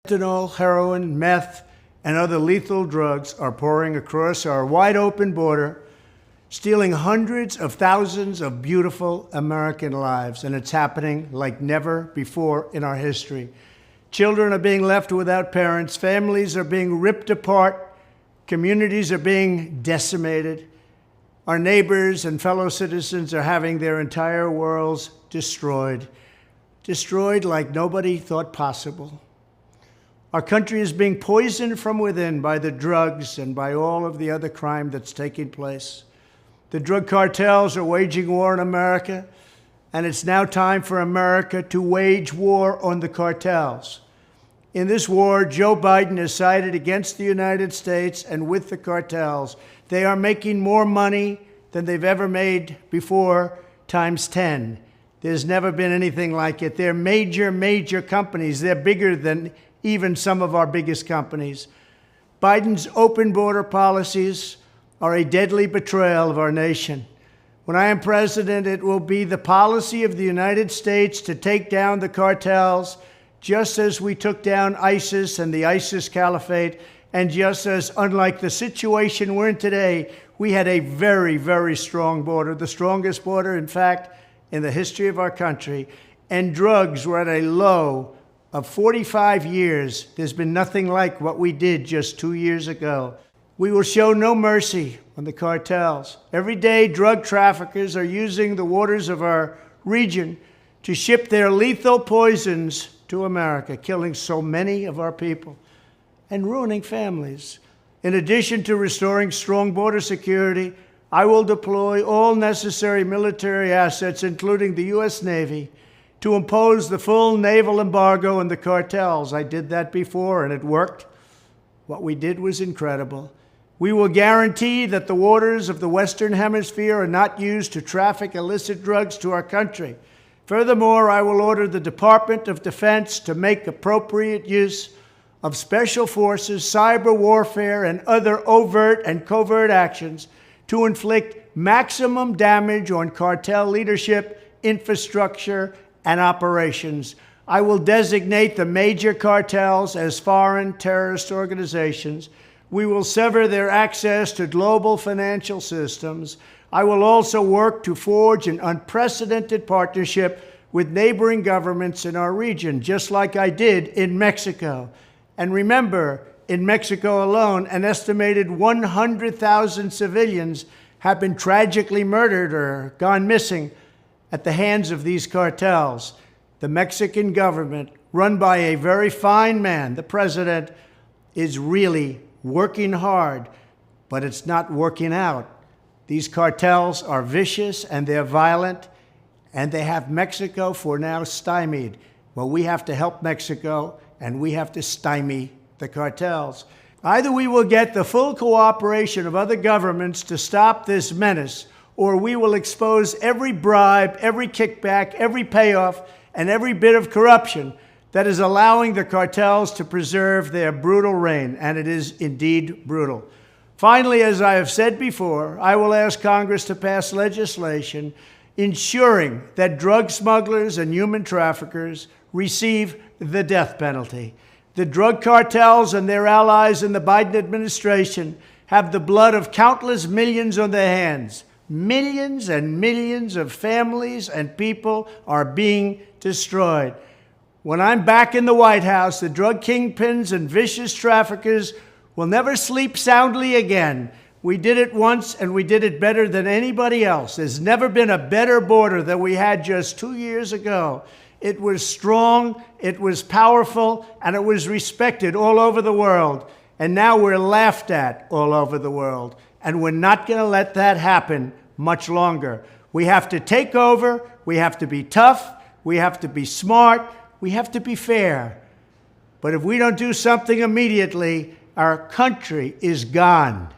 Fentanyl, heroin, meth, and other lethal drugs are pouring across our wide-open border, stealing hundreds of thousands of beautiful American lives, and it's happening like never before in our history. Children are being left without parents, families are being ripped apart, communities are being decimated. Our neighbors and fellow citizens are having their entire worlds destroyed like nobody thought possible. Our country is being poisoned from within by the drugs and by all of the other crime that's taking place. The drug cartels are waging war in America, and it's now time for America to wage war on the cartels. In this war, Joe Biden has sided against the United States and with the cartels. They are making more money than they've ever made before, times 10. There's never been anything like it. They're major companies. They're bigger than even some of our biggest companies. Biden's open border policies are a deadly betrayal of our nation. When I am president, it will be the policy of the United States to take down the cartels, just as we took down ISIS and the ISIS caliphate, and just as, unlike the situation we're in today, we had a very strong border, the strongest border, in fact, in the history of our country, and drugs were at a low of 45 years. There's been nothing like what we did just 2 years ago. We will show no mercy on the cartels. Every day, drug traffickers are using the waters of our region to ship their lethal poisons to America, killing so many of our people and ruining families. In addition to restoring strong border security, I will deploy all necessary military assets, including the U.S. Navy, to impose the full naval embargo on the cartels. I did that before, and it worked. What we did was incredible. We will guarantee that the waters of the Western Hemisphere are not used to traffic illicit drugs to our country. Furthermore, I will order the Department of Defense to make appropriate use of special forces, cyber warfare, and other overt and covert actions to inflict maximum damage on cartel leadership, infrastructure, and operations. I will designate the major cartels as foreign terrorist organizations. We will sever their access to global financial systems. I will also work to forge an unprecedented partnership with neighboring governments in our region, just like I did in Mexico. And remember, in Mexico alone, an estimated 100,000 civilians have been tragically murdered or gone missing at the hands of these cartels. The Mexican government, run by a very fine man, the president, is really working hard, but it's not working out. These cartels are vicious and they're violent, and they have Mexico for now stymied. Well, we have to help Mexico, and we have to stymie the cartels. Either we will get the full cooperation of other governments to stop this menace, or we will expose every bribe, every kickback, every payoff, and every bit of corruption that is allowing the cartels to preserve their brutal reign, and it is indeed brutal. Finally, as I have said before, I will ask Congress to pass legislation ensuring that drug smugglers and human traffickers receive the death penalty. The drug cartels and their allies in the Biden administration have the blood of countless millions on their hands. Millions and millions of families and people are being destroyed. When I'm back in the White House, the drug kingpins and vicious traffickers will never sleep soundly again. We did it once, and we did it better than anybody else. There's never been a better border than we had just 2 years ago. It was strong, it was powerful, and it was respected all over the world. And now we're laughed at all over the world. And we're not going to let that happen much longer. We have to take over, we have to be tough, we have to be smart, we have to be fair. But if we don't do something immediately, our country is gone.